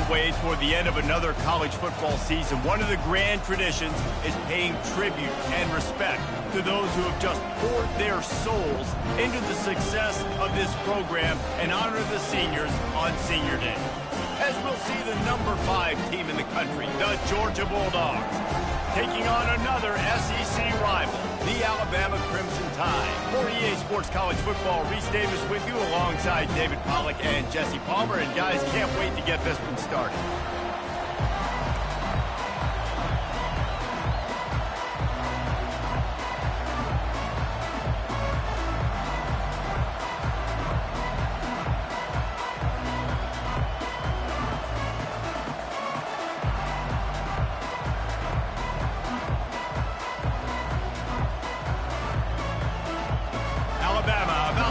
way toward the end of another college football season. One of the grand traditions is paying tribute and respect to those who have just poured their souls into the success of this program and honor the seniors on Senior Day. As we'll see the number 5 team in the country, the Georgia Bulldogs, taking on another SEC rival, the Alabama Crimson Tide. For EA Sports College Football, Reese Davis with you alongside David Pollack and Jesse Palmer. And guys, can't wait to get this one started.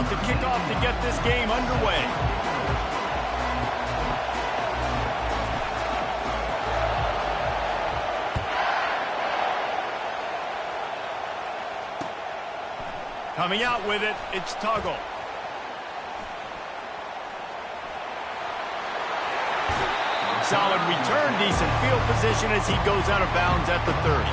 To kick off to get this game underway. Coming out with it, it's Tuggle. Solid return, decent field position as he goes out of bounds at the 30.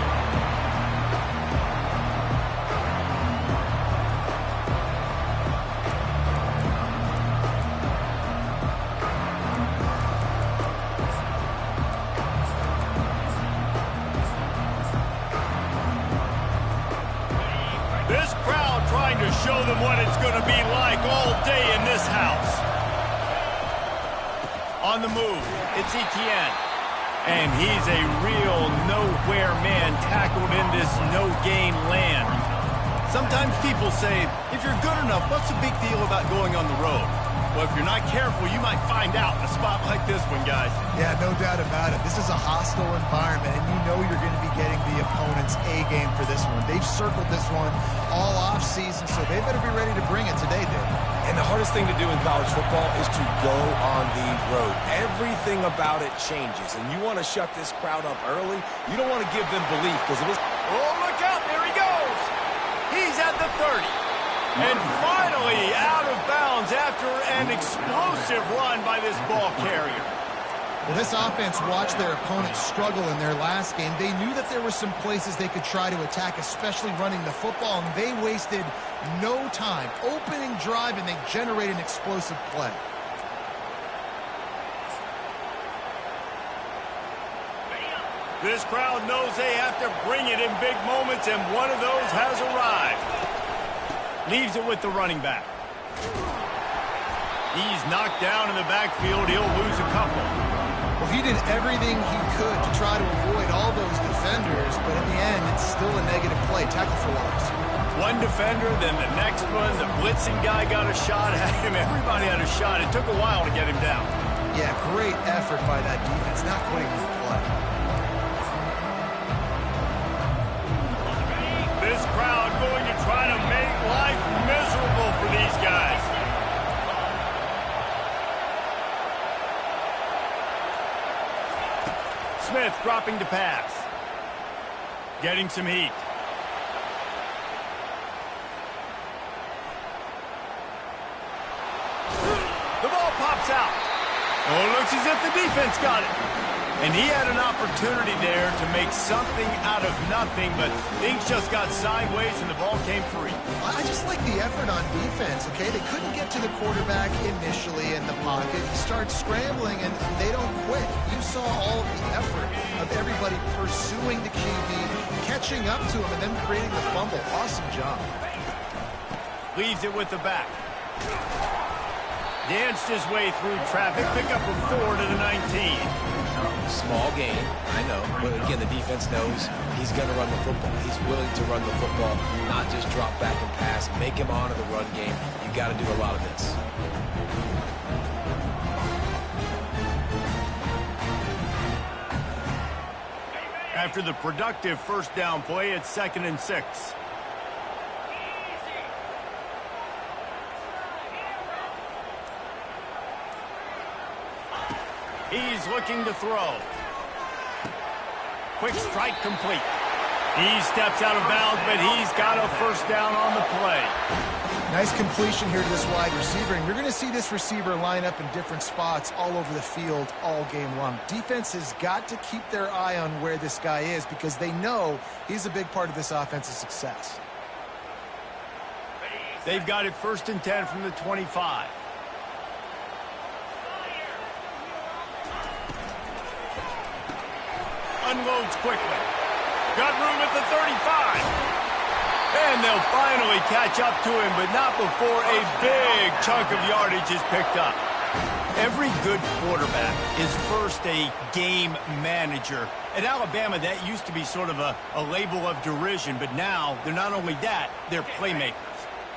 This crowd trying to show them what it's going to be like all day in this house. On the move, it's Etienne. And he's a real nowhere man tackled in this no-gain land. Sometimes people say, if you're good enough, what's the big deal about going on the road? Well, if you're not careful, you might find out in a spot like this one, guys. Yeah, no doubt about it. This is a hostile environment, and you know you're going to be getting the opponent's A-game for this one. They've circled this one all off-season, so they better be ready to bring it today, Dave. And the hardest thing to do in college football is to go on the road. Everything about it changes, and you want to shut this crowd up early. You don't want to give them belief, because it is... Oh, look out! There he goes! He's at the 30. And finally out of bounds after an explosive run by this ball carrier. Well, this offense watched their opponents struggle in their last game. They knew that there were some places they could try to attack, especially running the football, and they wasted no time. Opening drive, and they generated an explosive play. This crowd knows they have to bring it in big moments, and one of those has arrived. Leaves it with the running back. He's knocked down in the backfield. He'll lose a couple. Well, he did everything he could to try to avoid all those defenders, but in the end, it's still a negative play. Tackle for loss. One defender, then the next one. The blitzing guy got a shot at him. Everybody had a shot. It took a while to get him down. Yeah, great effort by that defense, not quitting the play. This crowd going to try to make life miserable for these guys. Smith dropping to pass. Getting some heat. The ball pops out. Oh, it looks as if the defense got it. And he had an opportunity there to make something out of nothing, but things just got sideways and the ball came free. I just like the effort on defense, okay? They couldn't get to the quarterback initially in the pocket. He starts scrambling, and they don't quit. You saw all of the effort of everybody pursuing the QB, catching up to him, and then creating the fumble. Awesome job. Leaves it with the back. Danced his way through traffic. Pick up a 4 to the 19. Small gain, I know. But again, the defense knows he's going to run the football. He's willing to run the football, not just drop back and pass. Make him honor the run game. You got to do a lot of this. After the productive first down play, it's 2nd and 6. He's looking to throw. Quick strike complete. He steps out of bounds, but he's got a first down on the play. Nice completion here to this wide receiver, and you're going to see this receiver line up in different spots all over the field all game long. Defense has got to keep their eye on where this guy is because they know he's a big part of this offense's success. They've got it 1st and 10 from the 25. Unloads quickly. Got room at the 35. And they'll finally catch up to him, but not before a big chunk of yardage is picked up. Every good quarterback is first a game manager. At Alabama, that used to be sort of a label of derision, but now they're not only that, they're playmakers.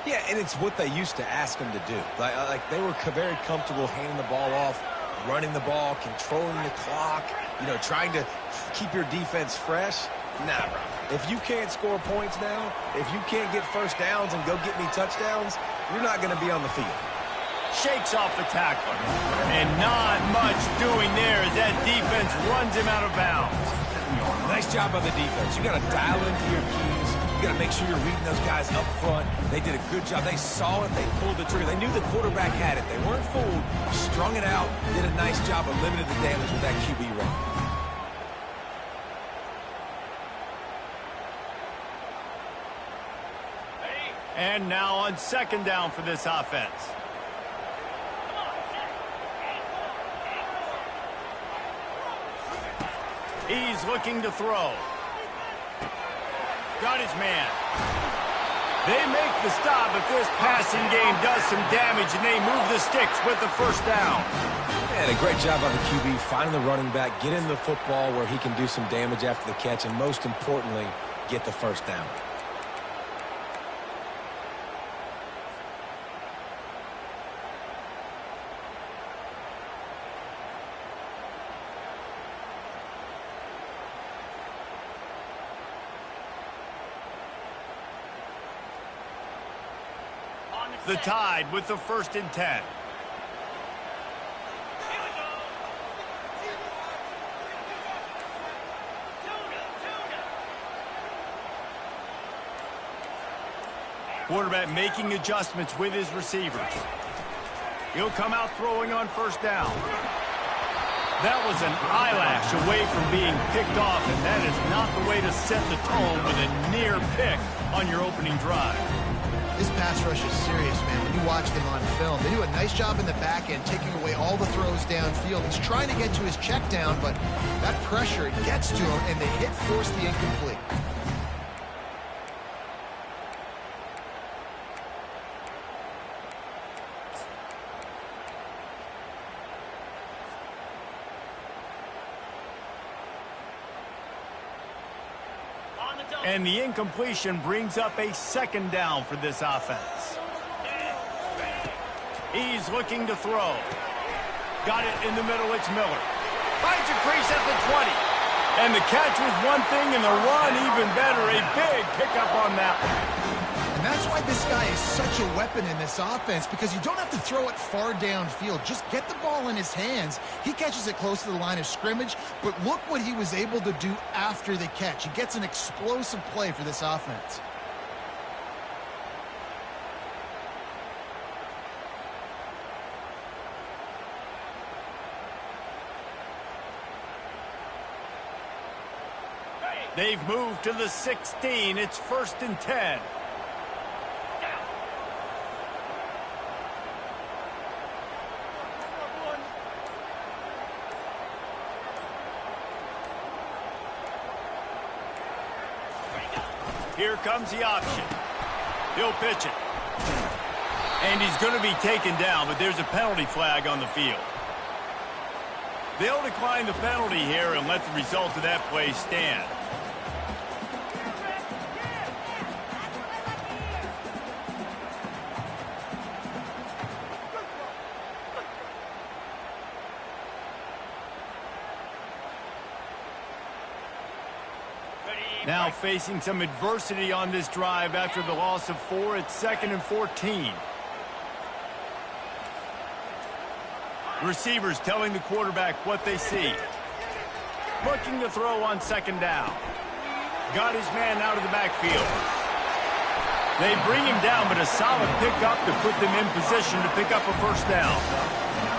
Yeah, and it's what they used to ask them to do. Like they were very comfortable handing the ball off, running the ball, controlling the clock, trying to keep your defense fresh. Nah, bro. If you can't score points now, if you can't get first downs and go get me touchdowns, you're not going to be on the field. Shakes off the tackler. And not much doing there as that defense runs him out of bounds. Nice job by the defense. You got to dial into your keys. You got to make sure you're reading those guys up front. They did a good job. They saw it. They pulled the trigger. They knew the quarterback had it. They weren't fooled. Strung it out. Did a nice job of limiting the damage with that QB run. And now on 2nd down for this offense. He's looking to throw. Got his man. They make the stop, but this passing game does some damage, and they move the sticks with the first down. And a great job by the QB, finding the running back, getting the football where he can do some damage after the catch, and most importantly, get the first down. The Tide with the 1st and 10. Quarterback making adjustments with his receivers. He'll come out throwing on 1st down. That was an eyelash away from being picked off, and that is not the way to set the tone with a near pick on your opening drive. This pass rush is serious, man. When you watch them on film, they do a nice job in the back end, taking away all the throws downfield. He's trying to get to his check down, but that pressure, it gets to him, and the hit forced the incomplete. And the incompletion brings up a 2nd down for this offense. He's looking to throw. Got it in the middle, it's Miller. Finds a crease at the 20. And the catch was one thing, and the run even better. A big pickup on that one. And that's why this guy is such a weapon in this offense, because you don't have to throw it far downfield. Just get the ball in his hands. He catches it close to the line of scrimmage, but look what he was able to do after the catch. He gets an explosive play for this offense. They've moved to the 16. It's 1st and 10. Here comes the option. He'll pitch it. And he's going to be taken down, but there's a penalty flag on the field. They'll decline the penalty here and let the result of that play stand. Now facing some adversity on this drive after the loss of 4. It's 2nd and 14. Receivers telling the quarterback what they see. Looking to throw on 2nd down. Got his man out of the backfield. They bring him down, but a solid pickup to put them in position to pick up a first down.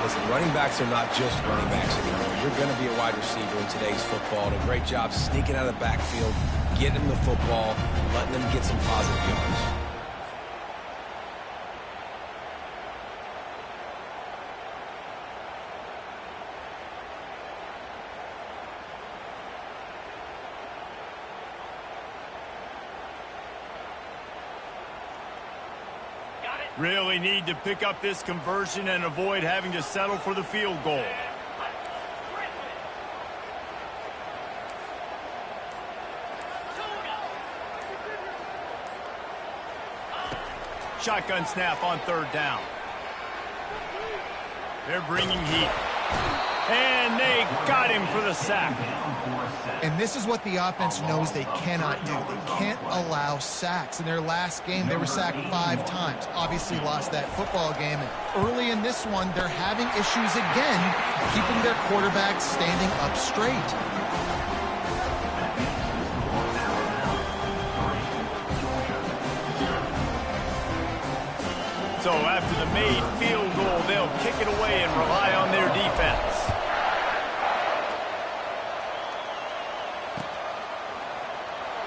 Listen, running backs are not just running backs anymore. You're going to be a wide receiver in today's football. And a great job sneaking out of the backfield, getting them the football, letting them get some positive yards. Really need to pick up this conversion and avoid having to settle for the field goal. Shotgun snap on third down. They're bringing heat. And they got him for the sack. And this is what the offense knows they cannot do. They can't allow sacks. In their last game, they were sacked 5 times. Obviously lost that football game. And early in this one, they're having issues again, keeping their quarterback standing up straight. So after the made field goal, they'll kick it away and rely on their defense.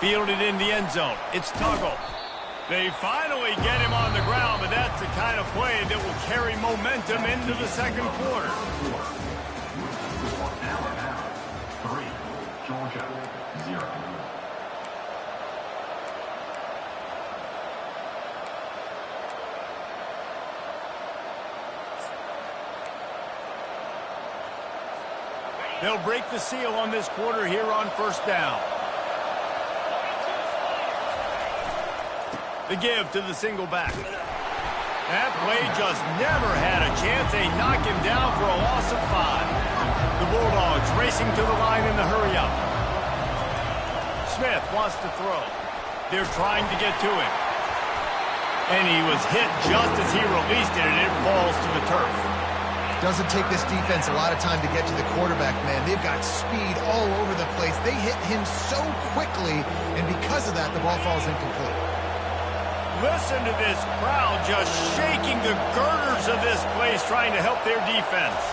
Fielded in the end zone. It's Tuggle. They finally get him on the ground, but that's the kind of play that will carry momentum into the second quarter. 3, Georgia, 0. They'll break the seal on this quarter here on first down. The give to the single back. That play just never had a chance. They knock him down for a loss of 5. The Bulldogs racing to the line in the hurry up. Smith wants to throw. They're trying to get to him. And he was hit just as he released it, and it falls to the turf. Doesn't take this defense a lot of time to get to the quarterback, man. They've got speed all over the place. They hit him so quickly, and because of that, the ball falls incomplete. Listen to this crowd just shaking the girders of this place, trying to help their defense.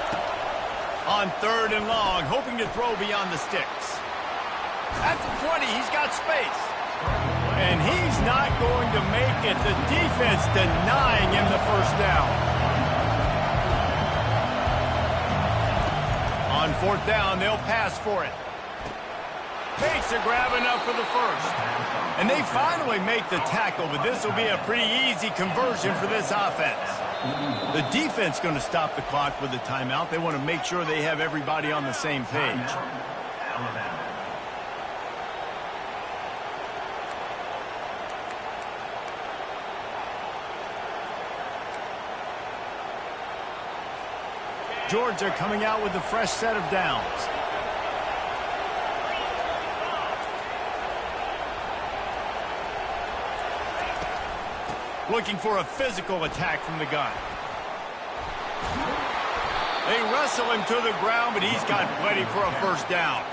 On third and long, hoping to throw beyond the sticks. At the 20, he's got space. And he's not going to make it. The defense denying him the first down. On fourth down, they'll pass for it. Makes a grab enough for the first. And they finally make the tackle, but this will be a pretty easy conversion for this offense. The defense going to stop the clock with a timeout. They want to make sure they have everybody on the same page. Georgia coming out with a fresh set of downs. Looking for a physical attack from the gun. They wrestle him to the ground, but he's got plenty for a first down.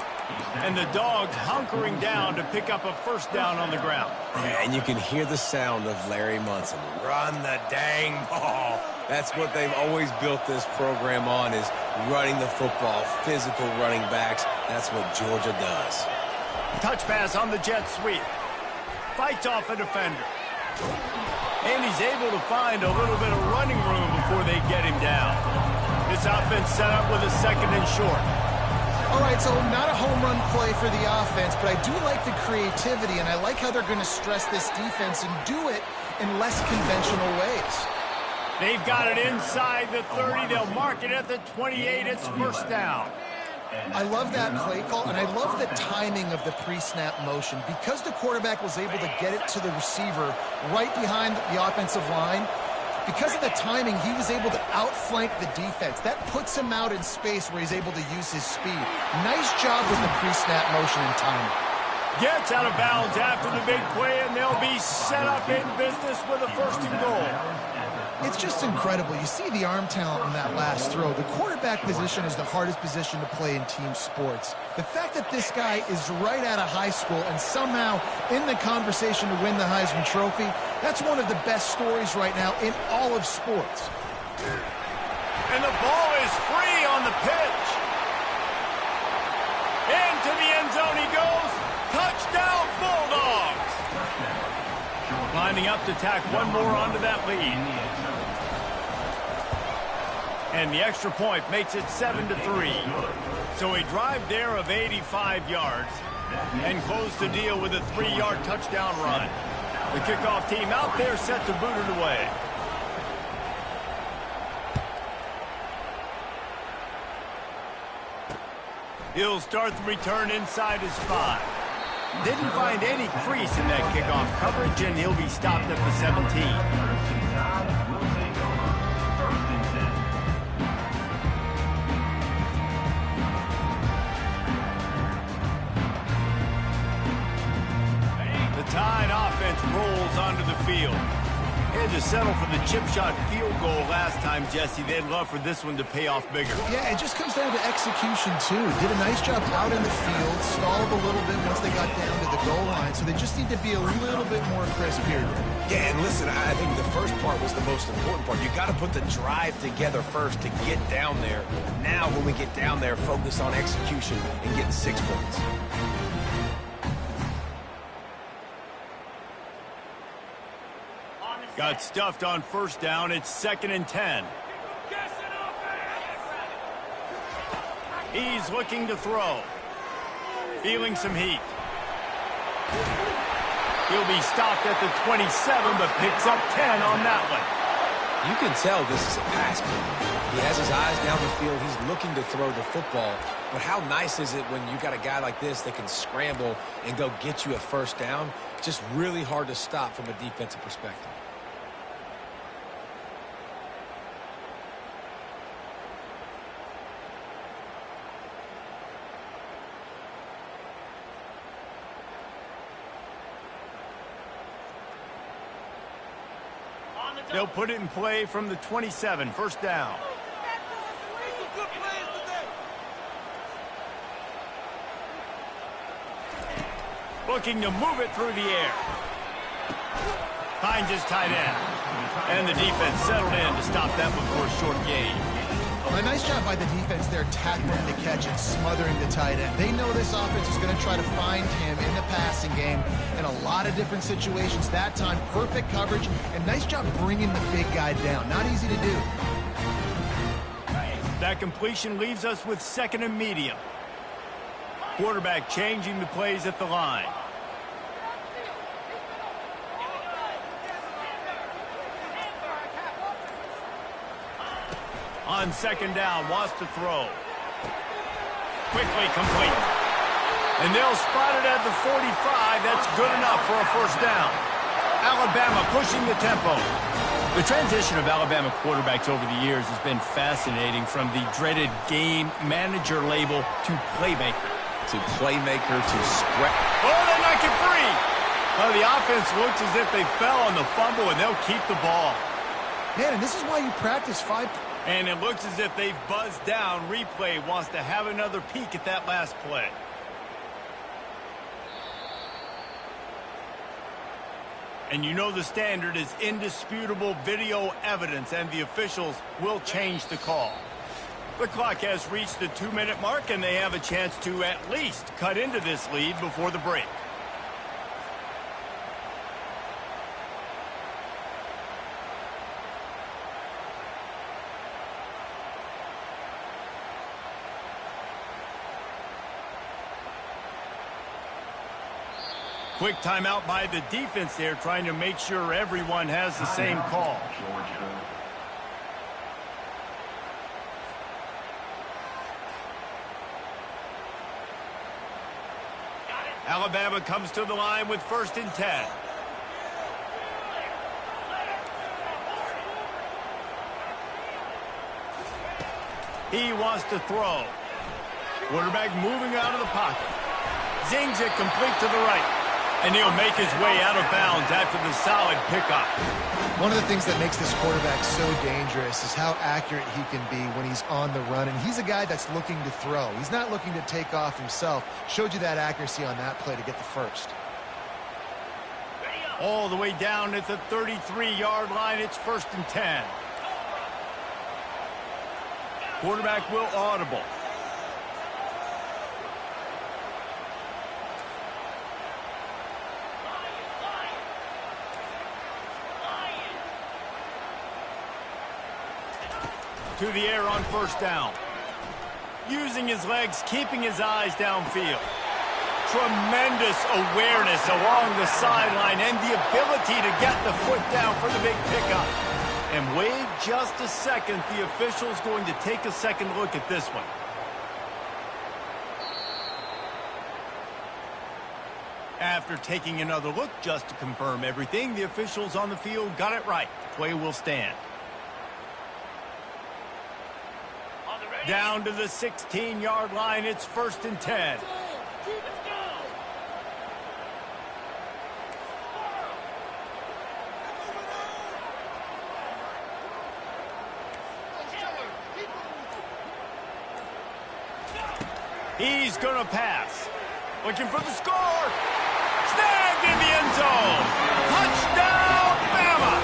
And the Dogs hunkering down to pick up a first down on the ground. Yeah, and you can hear the sound of Larry Munson. Run the dang ball. That's what they've always built this program on, is running the football, physical running backs. That's what Georgia does. Touch pass on the jet sweep. Fights off a defender. And he's able to find a little bit of running room before they get him down. This offense set up with a second and short. All right, so not a home run play for the offense, but I do like the creativity, and I like how they're going to stress this defense and do it in less conventional ways. They've got it inside the 30. They'll mark it at the 28. It's first down. I love that play call, and I love the timing of the pre-snap motion. Because the quarterback was able to get it to the receiver right behind the offensive line, because of the timing, he was able to outflank the defense. That puts him out in space where he's able to use his speed. Nice job with the pre-snap motion and timing. Gets out of bounds after the big play, and they'll be set up in business with a first and goal. It's just incredible. You see the arm talent in that last throw. The quarterback position is the hardest position to play in team sports. The fact that this guy is right out of high school and somehow in the conversation to win the Heisman Trophy, that's one of the best stories right now in all of sports. And the ball is free on the pitch. Into the end zone he goes. Touchdown, Bulldogs. Lining up to tack one more onto that lead. And the extra point makes it 7-3. So a drive there of 85 yards and close the deal with a 3-yard touchdown run. The kickoff team out there set to boot it away. He'll start the return inside his 5. Didn't find any crease in that kickoff coverage, and he'll be stopped at the 17. Tide offense rolls onto the field. Had to settle for the chip shot field goal last time, Jesse. They'd love for this one to pay off bigger. Yeah, it just comes down to execution, too. Did a nice job out in the field, stalled a little bit once they got down to the goal line, so they just need to be a little bit more crisp here. Yeah, and listen, I think the first part was the most important part. You got to put the drive together first to get down there. Now, when we get down there, focus on execution and getting 6 points. Got stuffed on first down. It's 2nd and 10. He's looking to throw. Feeling some heat. He'll be stopped at the 27, but picks up 10 on that one. You can tell this is a pass play. He has his eyes down the field. He's looking to throw the football. But how nice is it when you got a guy like this that can scramble and go get you a first down? Just really hard to stop from a defensive perspective. They'll put it in play from the 27, first down. Looking to move it through the air. Finds his tight end. And the defense settled in to stop that one for a short gain. Well, a nice job by the defense there, tackling the catch and smothering the tight end. They know this offense is going to try to find him in the passing game in a lot of different situations. That time, perfect coverage, and nice job bringing the big guy down. Not easy to do. That completion leaves us with 2nd and medium. Quarterback changing the plays at the line. On 2nd down, wants to throw. Quickly complete. And they'll spot it at the 45. That's good enough for a first down. Alabama pushing the tempo. The transition of Alabama quarterbacks over the years has been fascinating, from the dreaded game manager label to playmaker. To playmaker, to spread. Oh, they knock it free. Well, the offense looks as if they fell on the fumble, and they'll keep the ball. Man, and this is why you practice 5. And it looks as if they've buzzed down. Replay wants to have another peek at that last play. And you know the standard is indisputable video evidence, and the officials will change the call. The clock has reached the 2-minute mark, and they have a chance to at least cut into this lead before the break. Quick timeout by the defense there, trying to make sure everyone has the same call. Alabama comes to the line with 1st and 10. He wants to throw. Quarterback moving out of the pocket. Zings it complete to the right. And he'll make his way out of bounds after the solid pickup. One of the things that makes this quarterback so dangerous is how accurate he can be when he's on the run. And he's a guy that's looking to throw. He's not looking to take off himself. Showed you that accuracy on that play to get the first. All the way down at the 33-yard line, it's 1st and 10. Quarterback will audible. To the air on 1st down. Using his legs, keeping his eyes downfield. Tremendous awareness along the sideline and the ability to get the foot down for the big pickup. And wait just a second, the official's going to take a second look at this one. After taking another look just to confirm everything, the officials on the field got it right. The play will stand. Down to the 16-yard line, it's 1st and 10. He's going to pass. Looking for the score. Snagged in the end zone. Touchdown, Bama!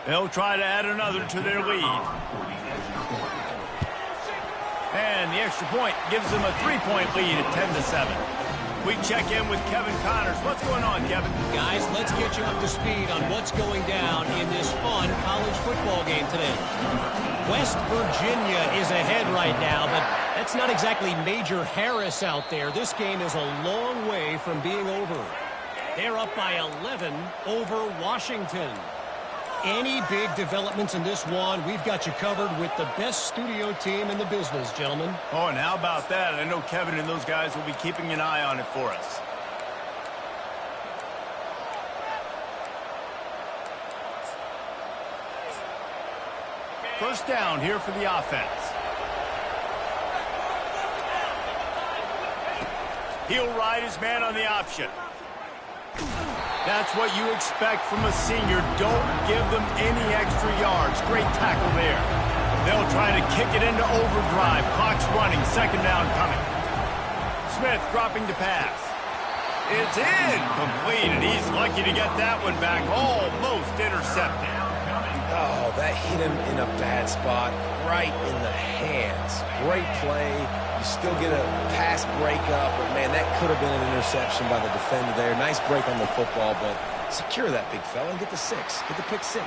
They'll try to add another to their lead. And the extra point gives them a 3-point lead at 10-7. We check in with Kevin Connors. What's going on, Kevin? Guys, let's get you up to speed on what's going down in this fun college football game today. West Virginia is ahead right now, but that's not exactly Major Harris out there. This game is a long way from being over. They're up by 11 over Washington. Any big developments in this one, we've got you covered with the best studio team in the business, gentlemen. Oh, and how about that? I know Kevin and those guys will be keeping an eye on it for us. First down here for the offense. He'll ride his man on the option. That's what you expect from a senior. Don't give them any extra yards. Great tackle there. They'll try to kick it into overdrive. Clock's running. 2nd down coming. Smith dropping to pass. It's incomplete, and he's lucky to get that one back. Almost intercepted. Oh, that hit him in a bad spot, right in the hands. Great play. You still get a pass breakup, but, man, that could have been an interception by the defender there. Nice break on the football, but secure that big fella and get the 6. Get the pick 6.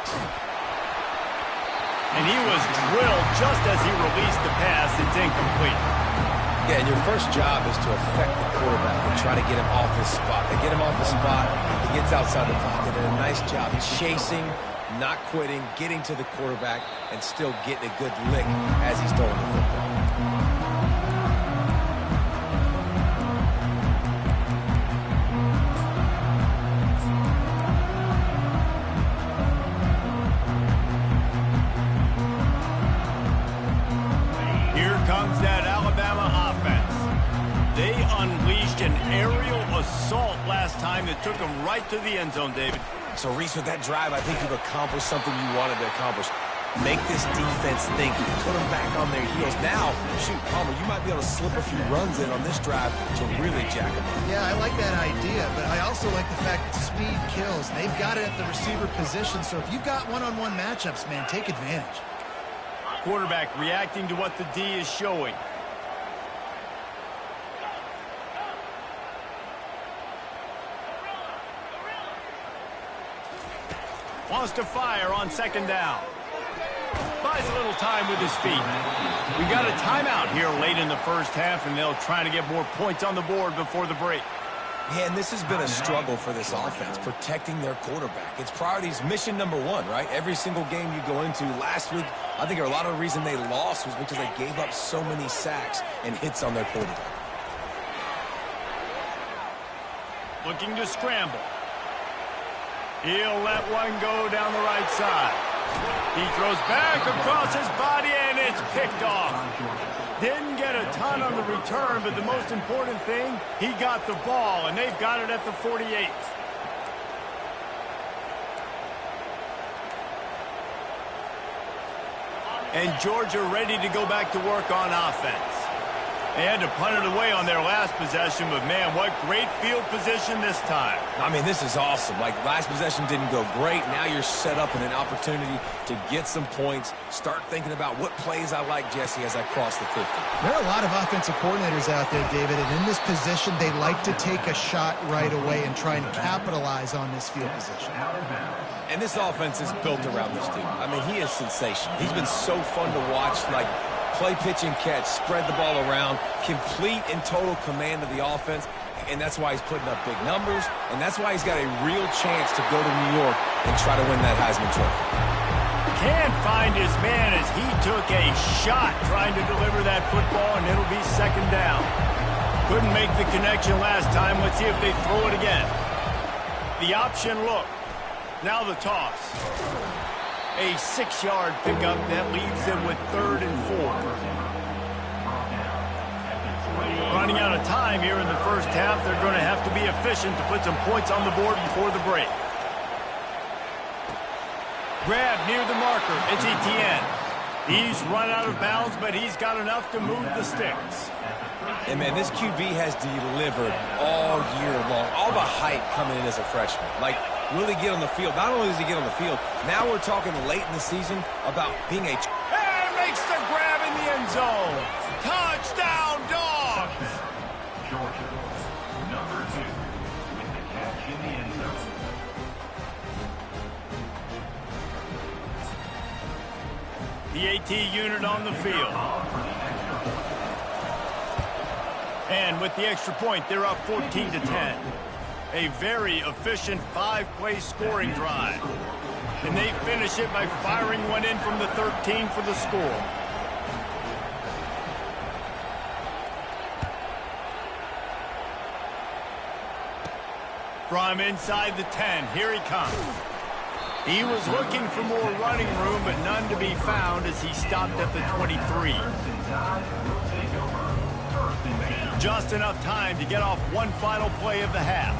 And he was drilled just as he released the pass. It's incomplete. Yeah, and your first job is to affect the quarterback and try to get him off his spot. They get him off the spot, he gets outside the pocket. They did a nice job chasing, not quitting, getting to the quarterback, and still getting a good lick as he's throwing the football. Comes that Alabama offense. They unleashed an aerial assault last time that took them right to the end zone, David. So, Reese, with that drive, I think you've accomplished something you wanted to accomplish. Make this defense think. Put them back on their heels. Now, shoot, Palmer, you might be able to slip a few runs in on this drive to really jack them up. Yeah, I like that idea, but I also like the fact that speed kills. They've got it at the receiver position, so if you've got one-on-one matchups, man, take advantage. Quarterback reacting to what the D is showing. Wants to fire on 2nd down. Buys a little time with his feet. We got a timeout here late in the first half, and they'll try to get more points on the board before the break. Yeah, and this has been a struggle for this offense, protecting their quarterback. It's priorities, mission number one, right? Every single game you go into. Last week, I think a lot of the reason they lost was because they gave up so many sacks and hits on their quarterback. Looking to scramble. He'll let one go down the right side. He throws back across his body, and it's picked off. Didn't get a ton on the return, but the most important thing, he got the ball, and they've got it at the 48. And Georgia ready to go back to work on offense. They had to punt it away on their last possession, but man, what great field position this time. I mean, this is awesome. Like, last possession didn't go great. Now you're set up in an opportunity to get some points. Start thinking about what plays I like, Jesse, as I cross the 50. There are a lot of offensive coordinators out there, David, and in this position, they like to take a shot right away and try and capitalize on this field position. And this offense is built around this dude. I mean, he is sensational. He's been so fun to watch, like, play, pitch, and catch, spread the ball around, complete and total command of the offense, and that's why he's putting up big numbers, and that's why he's got a real chance to go to New York and try to win that Heisman Trophy. Can't find his man as he took a shot trying to deliver that football, and it'll be second down. Couldn't make the connection last time. Let's see if they throw it again. The option look. Now the toss. A 6-yard pickup that leaves them with 3rd and 4. Running out of time here in the first half. They're going to have to be efficient to put some points on the board before the break. Grab near the marker. It's Etienne. He's run out of bounds, but he's got enough to move the sticks. And, man, this QB has delivered all year long. All the hype coming in as a freshman. Like, really get on the field. Not only does he get on the field, now we're talking late in the season about being a... And makes the grab in the end zone. Touchdown, Dogs! Georgia, number 2, with the catch in the end zone. The AT unit on the field. And with the extra point, they're up 14-10. A very efficient 5-play scoring drive. And they finish it by firing one in from the 13 for the score. From inside the 10, here he comes. He was looking for more running room, but none to be found as he stopped at the 23. Just enough time to get off one final play of the half.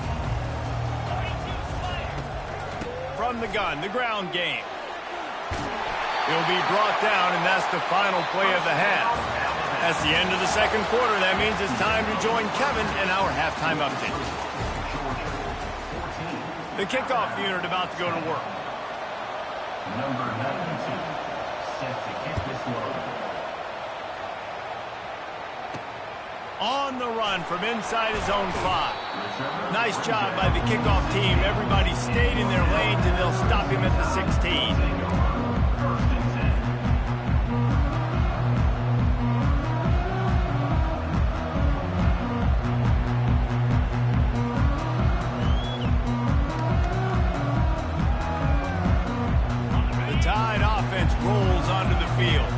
From the gun, the ground game. He'll be brought down, and that's the final play of the half. That's the end of the second quarter. That means it's time to join Kevin in our halftime update. The kickoff unit about to go to work. Number 92, set to kick this one. On the run from inside his own 5. Nice job by the kickoff team. Everybody stayed in their lanes, and they'll stop him at the 16. First and 10. The Tide offense rolls onto the field.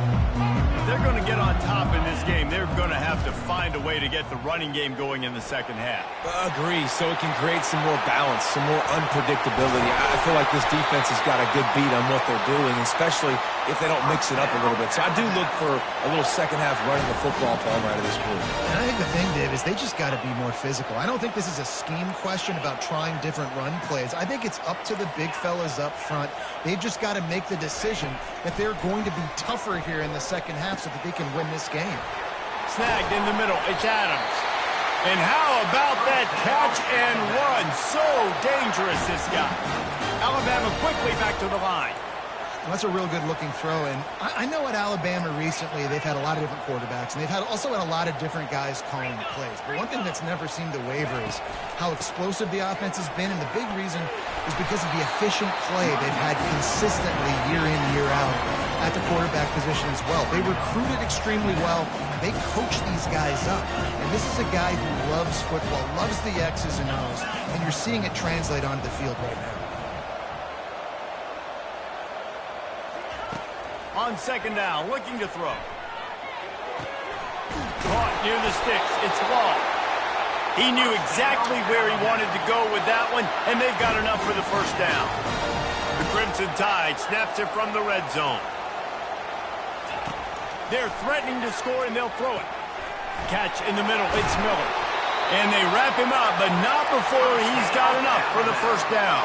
If they're going to get on top in this game, they're going to have to find a way to get the running game going in the second half. Agree, so it can create some more balance, some more unpredictability. I feel like this defense has got a good beat on what they're doing, especially if they don't mix it up a little bit. So I do look for a little second half running the football from out of this group. And I think the thing, Dave, is they just got to be more physical. I don't think this is a scheme question about trying different run plays. I think it's up to the big fellas up front. They've just got to make the decision that they're going to be tougher here in the second half so that they can win this game. Snagged in the middle. It's Adams. And how about that catch and run? So dangerous, this guy. Alabama quickly back to the line. Well, that's a real good-looking throw. And I know at Alabama recently they've had a lot of different quarterbacks, and they've also had a lot of different guys calling the plays. But one thing that's never seemed to waver is how explosive the offense has been, and the big reason is because of the efficient play they've had consistently year in, year out. at the quarterback position as well. They recruited extremely well. They coach these guys up. And this is a guy who loves football, loves the X's and O's, and you're seeing it translate onto the field right now. On second down, looking to throw. Caught near the sticks. It's Law. He knew exactly where he wanted to go with that one, and they've got enough for the first down. The Crimson Tide snaps it from the red zone. They're threatening to score, and they'll throw it. Catch in the middle. It's Miller. And they wrap him up, but not before he's got enough for the first down.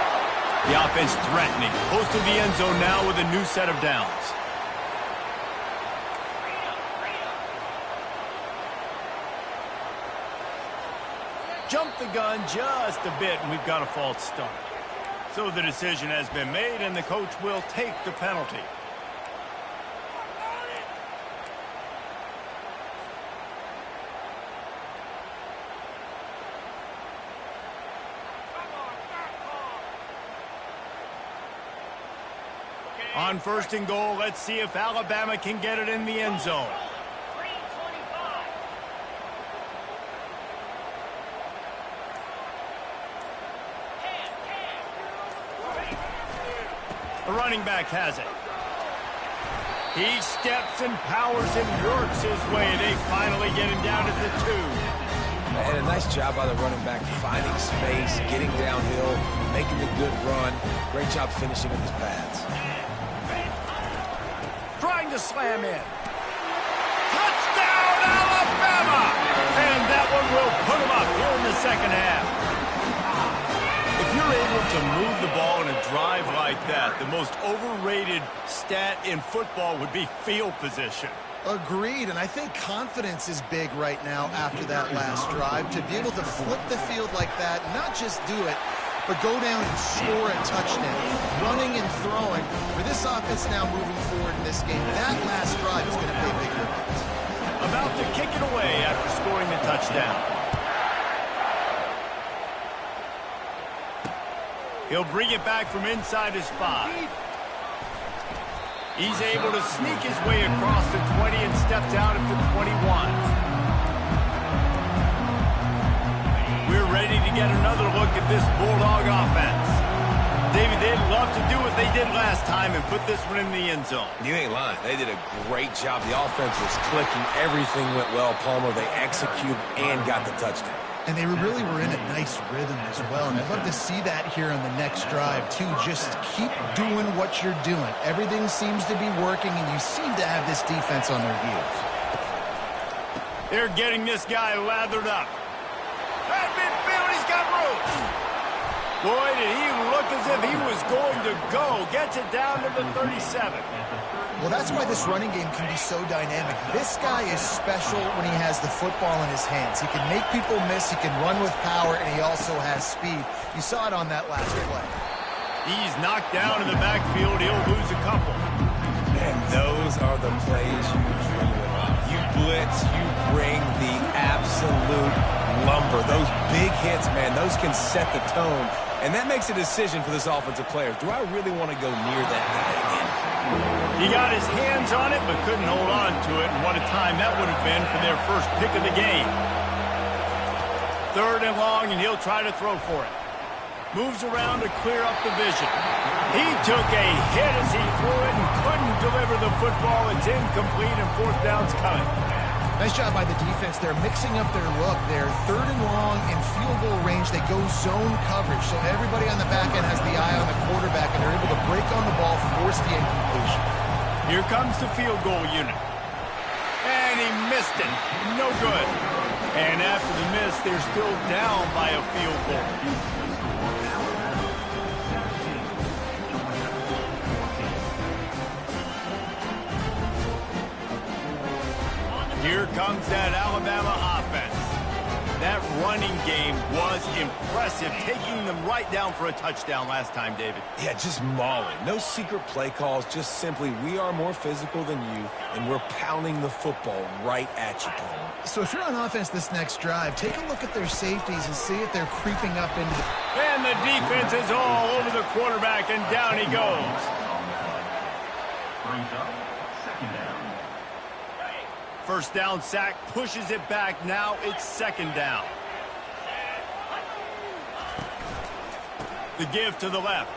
The offense threatening. Close to the end zone now with a new set of downs. Jumped the gun just a bit, and we've got a false start. So the decision has been made, and the coach will take the penalty. On first and goal, let's see if Alabama can get it in the end zone. The running back has it. He steps and powers and works his way. They finally get him down at the 2. And a nice job by the running back, finding space, getting downhill, making a good run. Great job finishing with his pads. Trying to slam in. Touchdown, Alabama! And that one will put him up here in the second half. If you're able to move the ball in a drive like that, the most overrated stat in football would be field position. Agreed, and I think confidence is big right now after that last drive. To be able to flip the field like that, not just do it, but go down and score a touchdown. Running and throwing. For this offense now moving forward in this game, that last drive is going to pay big dividends. About to kick it away after scoring the touchdown. He'll bring it back from inside his 5. He's able to sneak his way across the 20 and steps out at the 21. We're ready to get another look at this Bulldog offense. David, they'd love to do what they did last time and put this one in the end zone. You ain't lying. They did a great job. The offense was clicking. Everything went well, Palmer. They executed and got the touchdown. And they really were in a nice rhythm as well. And I'd love to see that here on the next drive, too. Just keep doing what you're doing. Everything seems to be working, and you seem to have this defense on their heels. They're getting this guy lathered up. At midfield, he's got room. Boy, did he look as if he was going to go. Gets it down to the 37. Well, that's why this running game can be so dynamic. This guy is special when he has the football in his hands. He can make people miss, he can run with power, and he also has speed. You saw it on that last play. He's knocked down in the backfield. He'll lose a couple. And those are the plays you dream about. You blitz, you bring the absolute lumber. Those big hits, man, those can set the tone. And that makes a decision for this offensive player. Do I really want to go near that guy again? He got his hands on it, but couldn't hold on to it. And what a time that would have been for their first pick of the game. 3rd and long, and he'll try to throw for it. Moves around to clear up the vision. He took a hit as he threw it and couldn't deliver the football. It's incomplete, and 4th down's coming. Nice job by the defense. They're mixing up their look. They're 3rd and long in field goal range. They go zone coverage. So everybody on the back end has the eye on the quarterback, and they're able to break on the ball, force the incompletion. Here comes the field goal unit. And he missed it. No good. And after the miss, they're still down by a field goal. Here comes that Alabama offense. That running game was impressive, taking them right down for a touchdown last time, David. Yeah, just mauling. No secret play calls, just simply we are more physical than you, and we're pounding the football right at you, Palmer. So if you're on offense this next drive, take a look at their safeties and see if they're creeping up into the... And the defense is all over the quarterback, and down he goes. Brings up First down sack, pushes it back. Now it's second down. The give to the left.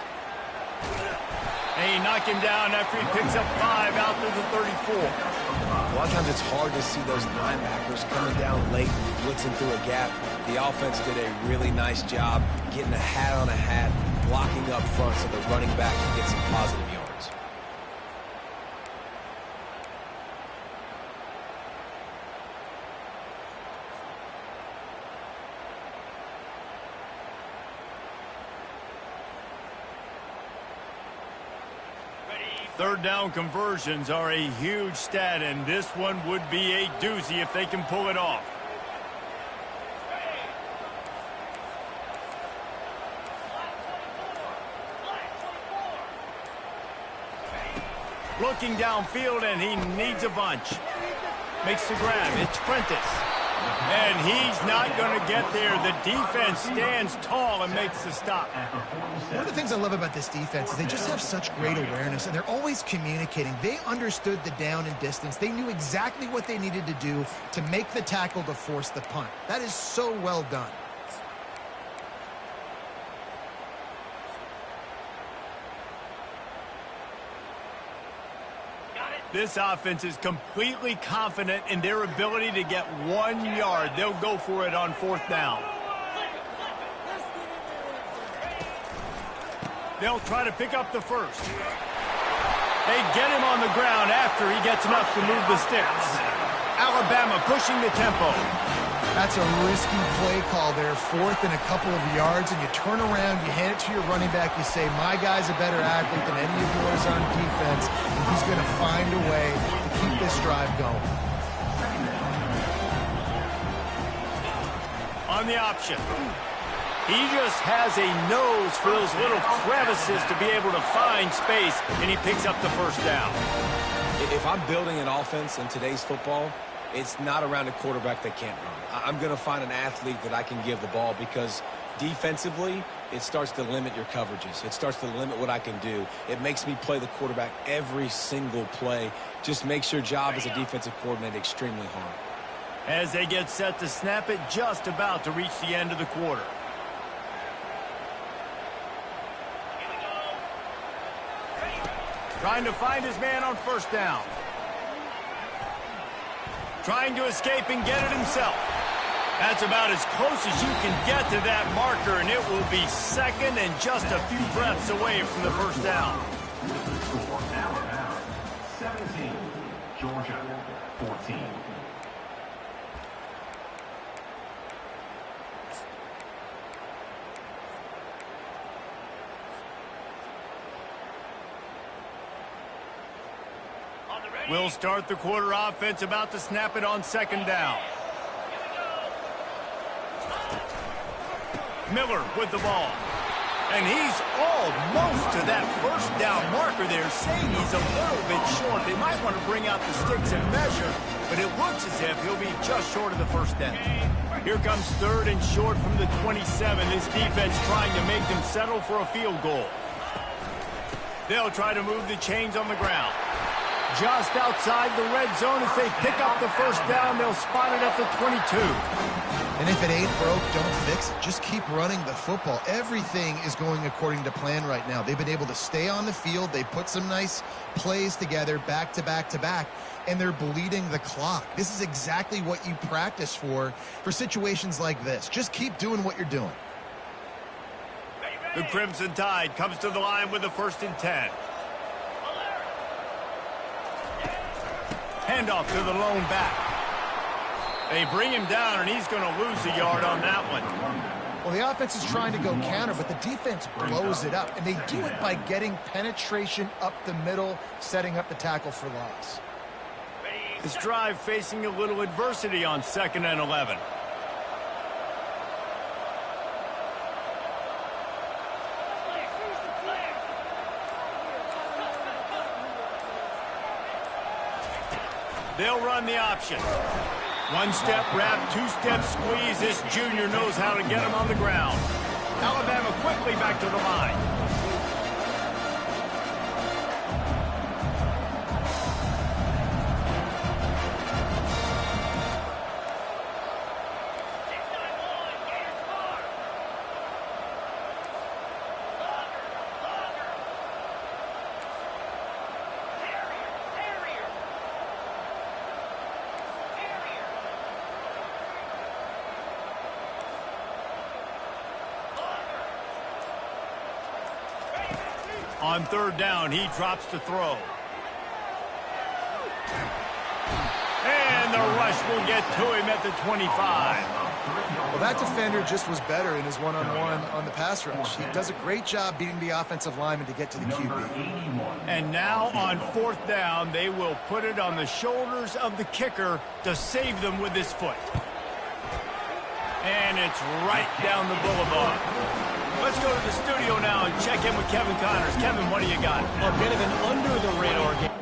And he knocked him down after he picks up 5 out to the 34. A lot of times it's hard to see those linebackers coming down late and blitzing through a gap. The offense did a really nice job getting a hat on a hat, blocking up front so the running back can get some positive yards. Third down conversions are a huge stat, and this one would be a doozy if they can pull it off. Looking downfield, and he needs a bunch. Makes the grab. It's Prentice. And he's not going to get there. The defense stands tall and makes the stop. One of the things I love about this defense is they just have such great awareness, and they're always communicating. They understood the down and distance. They knew exactly what they needed to do to make the tackle to force the punt. That is so well done. This offense is completely confident in their ability to get 1 yard. They'll go for it on fourth down. They'll try to pick up the first. They get him on the ground after he gets enough to move the sticks. Alabama pushing the tempo. That's a risky play call there, fourth and a couple of yards, and you turn around, you hand it to your running back, you say, my guy's a better athlete than any of yours on defense, and he's going to find a way to keep this drive going. On the option. He just has a nose for those little crevices to be able to find space, and he picks up the first down. If I'm building an offense in today's football, it's not around a quarterback that can't run. I'm going to find an athlete that I can give the ball, because defensively, it starts to limit your coverages. It starts to limit what I can do. It makes me play the quarterback every single play. Just makes your job as a defensive coordinator extremely hard. As they get set to snap it, just about to reach the end of the quarter. Trying to find his man on first down. Trying to escape and get it himself. That's about as close as you can get to that marker, and it will be second and just a few breaths away from the first down. Score Alabama 17, Georgia 14. We'll start the quarter offense, about to snap it on second down. Miller with the ball. And he's almost to that first down marker there, saying he's a little bit short. They might want to bring out the sticks and measure, but it looks as if he'll be just short of the first down. Here comes third and short from the 27. This defense trying to make them settle for a field goal. They'll try to move the chains on the ground. Just outside the red zone, as they pick up the first down, they'll spot it at the 22. And if it ain't broke, don't fix it. Just keep running the football. Everything is going according to plan right now. They've been able to stay on the field. They put some nice plays together, back to back to back, and they're bleeding the clock. This is exactly what you practice for situations like this. Just keep doing what you're doing. The Crimson Tide comes to the line with the 1st and 10. Handoff to the lone back. They bring him down, and he's going to lose a yard on that one. Well, the offense is trying to go counter, but the defense blows it up, and they do it by getting penetration up the middle, setting up the tackle for loss. This drive facing a little adversity on 2nd and 11. They'll run the option. One-step wrap, two-step squeeze. This junior knows how to get him on the ground. Alabama quickly back to the line. On third down, he drops to throw. And the rush will get to him at the 25. Well, that defender just was better in his one-on-one on the pass rush. He does a great job beating the offensive lineman to get to the QB. And now on fourth down, they will put it on the shoulders of the kicker to save them with his foot. And it's right down the boulevard. Let's go to the studio now and check in with Kevin Connors. Kevin, what do you got? A bit of an under-the-radar game.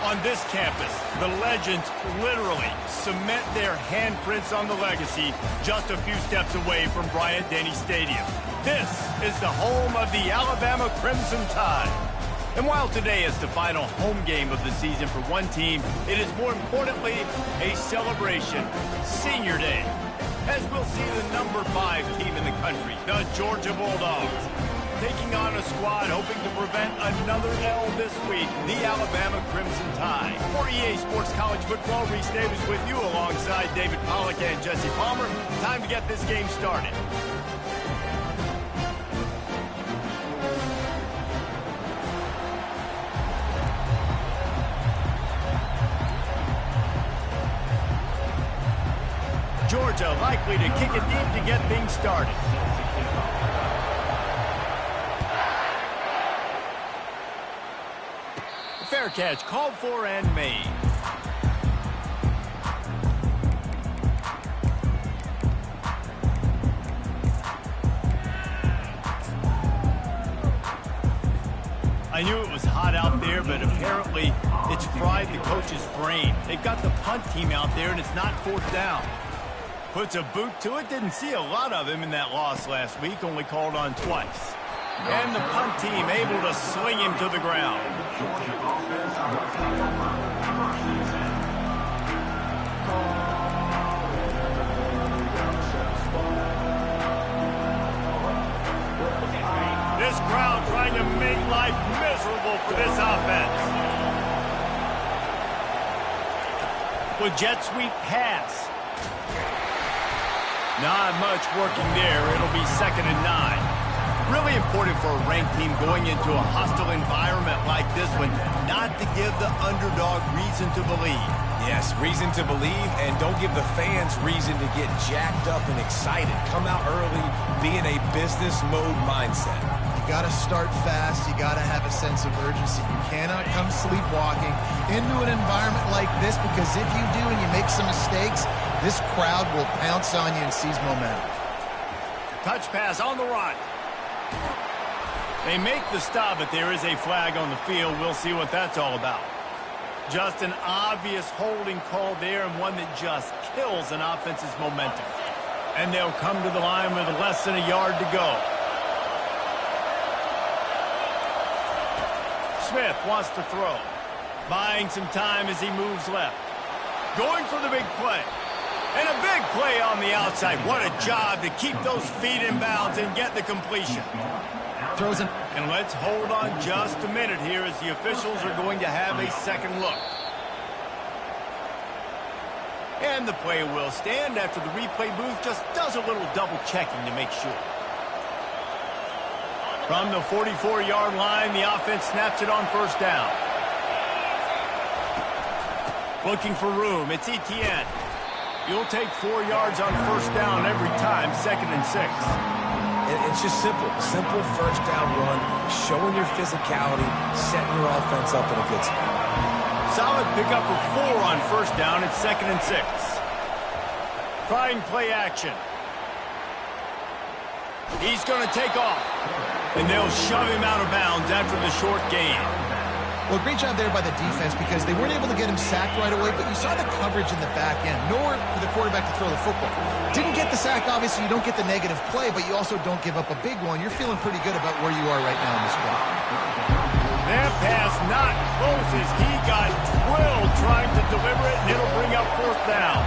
On this campus, the legends literally cement their handprints on the legacy just a few steps away from Bryant-Denny Stadium. This is the home of the Alabama Crimson Tide. And while today is the final home game of the season for one team, it is more importantly a celebration, Senior Day, as we'll see the number 5 team in the country, the Georgia Bulldogs, taking on a squad hoping to prevent another L this week, the Alabama Crimson Tide. For EA Sports College Football, Reese Davis with you alongside David Pollack and Jesse Palmer. Time to get this game started. Georgia likely to kick it deep to get things started. Fair catch called for and made. I knew it was hot out there, but apparently it's fried the coach's brain. They've got the punt team out there, and it's not fourth down. Puts a boot to it. Didn't see a lot of him in that loss last week, only called on twice. And the punt team able to sling him to the ground. This crowd trying to make life miserable for this offense. With jet sweep pass. Not much working there. It'll be 2nd and 9. Really important for a ranked team going into a hostile environment like this one, not to give the underdog reason to believe. Yes, reason to believe, and don't give the fans reason to get jacked up and excited. Come out early, be in a business mode mindset. got to start fast. You got to have a sense of urgency. You cannot come sleepwalking into an environment like this, because if you do and you make some mistakes, this crowd will pounce on you and seize momentum. Touch pass on the run. They make the stop, but there is a flag on the field. We'll see what that's all about. Just an obvious holding call there, and one that just kills an offense's momentum. And they'll come to the line with less than a yard to go. Smith wants to throw. Buying some time as he moves left. Going for the big play. And a big play on the outside. What a job to keep those feet in bounds and get the completion. Throws in. And let's hold on just a minute here as the officials are going to have a second look. And the play will stand after the replay booth just does a little double checking to make sure. From the 44-yard line, the offense snaps it on first down. Looking for room, it's Etienne. You'll take 4 yards on first down every time, 2nd and 6. It's just simple. Simple first down run, showing your physicality, setting your offense up in a good spot. Solid pickup of 4 on first down. It's 2nd and 6. Trying play action. He's going to take off. And they'll shove him out of bounds after the short gain. Well, great job there by the defense, because they weren't able to get him sacked right away, but you saw the coverage in the back end. Nowhere for the quarterback to throw the football. Didn't get the sack, obviously. You don't get the negative play, but you also don't give up a big one. You're feeling pretty good about where you are right now in this play. That pass not close as he got drilled trying to deliver it, and it'll bring up 4th down.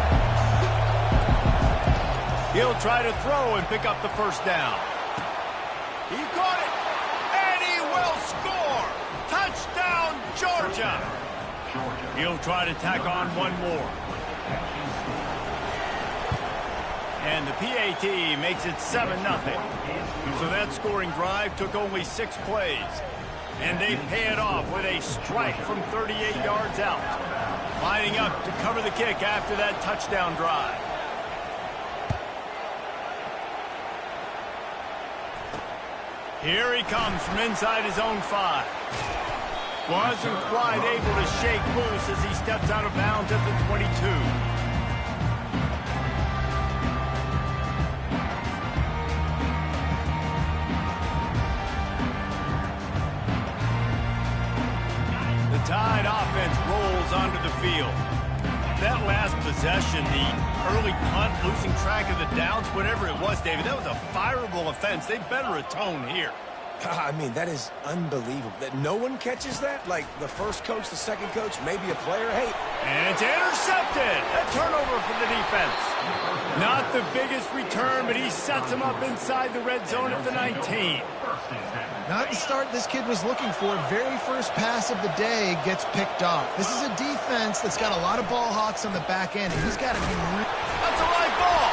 He'll try to throw and pick up the first down. He caught it, and he will score. Touchdown, Georgia. He'll try to tack on one more. And the PAT makes it 7-0. So that scoring drive took only 6 plays. And they pay it off with a strike from 38 yards out. Lining up to cover the kick after that touchdown drive. Here he comes from inside his own 5. Wasn't quite able to shake loose as he steps out of bounds at the 22. The Tide offense rolls onto the field. That last possession, the early punt, losing track of the downs, whatever it was, David, that was a fireable offense. They better atone here. I mean, that is unbelievable. That no one catches that? Like the first coach, the second coach, maybe a player. Hey. And it's intercepted. A turnover for the defense. Not the biggest return, but he sets him up inside the red zone at the 19. Not the start this kid was looking for. Very first pass of the day gets picked off. This is a defense that's got a lot of ball hawks on the back end, and he's got to be... That's a live ball.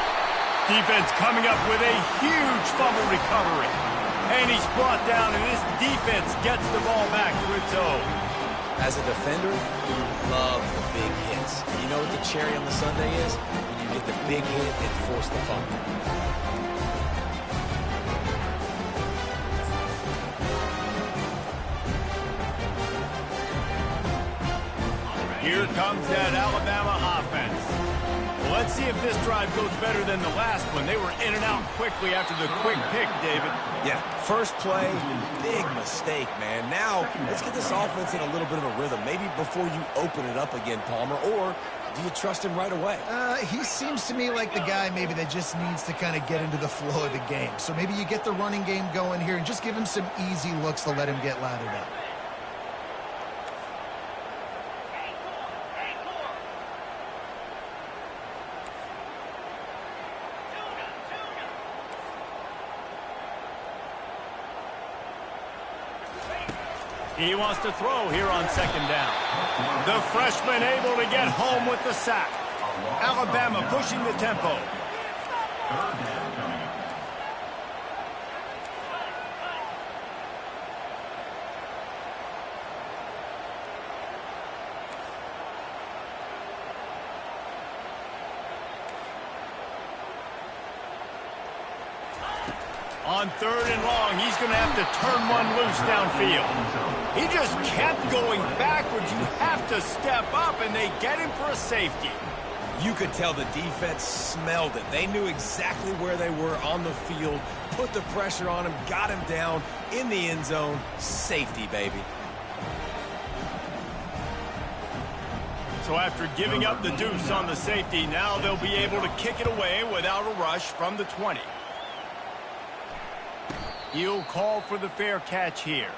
Defense coming up with a huge fumble recovery. And he's brought down, and this defense gets the ball back to its own. As a defender, you love the big hits. You know what the cherry on the sundae is? When you get the big hit and force the fumble. Here comes that Alabama offense. Well, let's see if this drive goes better than the last one. They were in and out quickly after the quick pick, David. Yeah, first play, big mistake, man. Now, let's get this offense in a little bit of a rhythm. Maybe before you open it up again, Palmer, or do you trust him right away? He seems to me like the guy maybe that just needs to kind of get into the flow of the game. So maybe you get the running game going here and just give him some easy looks to let him get lathered up. He wants to throw here on second down. The freshman able to get home with the sack. Alabama pushing the tempo. On 3rd and long, he's going to have to turn one loose downfield. He just kept going backwards. You have to step up, and they get him for a safety. You could tell the defense smelled it. They knew exactly where they were on the field, put the pressure on him, got him down in the end zone. Safety, baby. So after giving up the deuce on the safety, now they'll be able to kick it away without a rush from the 20. He'll call for the fair catch here.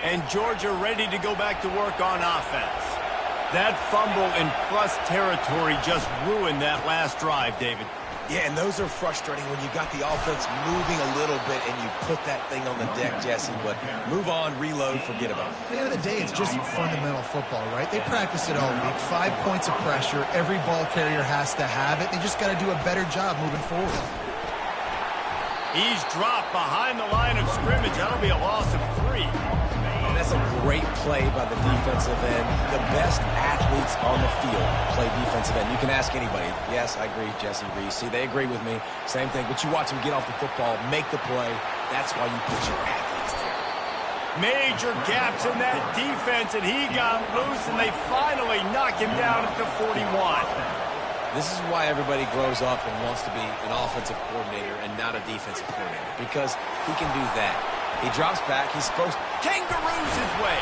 And Georgia ready to go back to work on offense. That fumble in plus territory just ruined that last drive, David. Yeah, and those are frustrating when you got the offense moving a little bit and you put that thing on the deck, Jesse. But move on, reload, forget about it. At the end of the day, it's just fundamental football, right? They practice it all week. 5 points of pressure. Every ball carrier has to have it. They just got to do a better job moving forward. He's dropped behind the line of scrimmage. That'll be a loss of 3. And that's a great play by the defensive end. The best athletes on the field play defensive end. You can ask anybody. Yes, I agree, Jesse Reese. See, they agree with me. Same thing. But you watch them get off the football, make the play. That's why you put your athletes there. Major gaps in that defense, and he got loose, and they finally knock him down at the 41. This is why everybody grows up and wants to be an offensive coordinator and not a defensive coordinator, because he can do that. He drops back. He's supposed to kangaroos his way.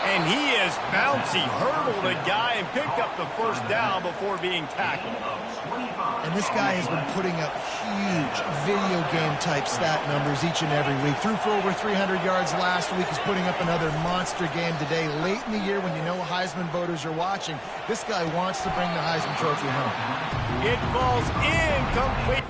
And he is bouncy, hurdled a guy and picked up the first down before being tackled. And this guy has been putting up huge video game type stat numbers each and every week. Threw for over 300 yards last week. He's putting up another monster game today. Late in the year when you know Heisman voters are watching, this guy wants to bring the Heisman Trophy home. It falls incomplete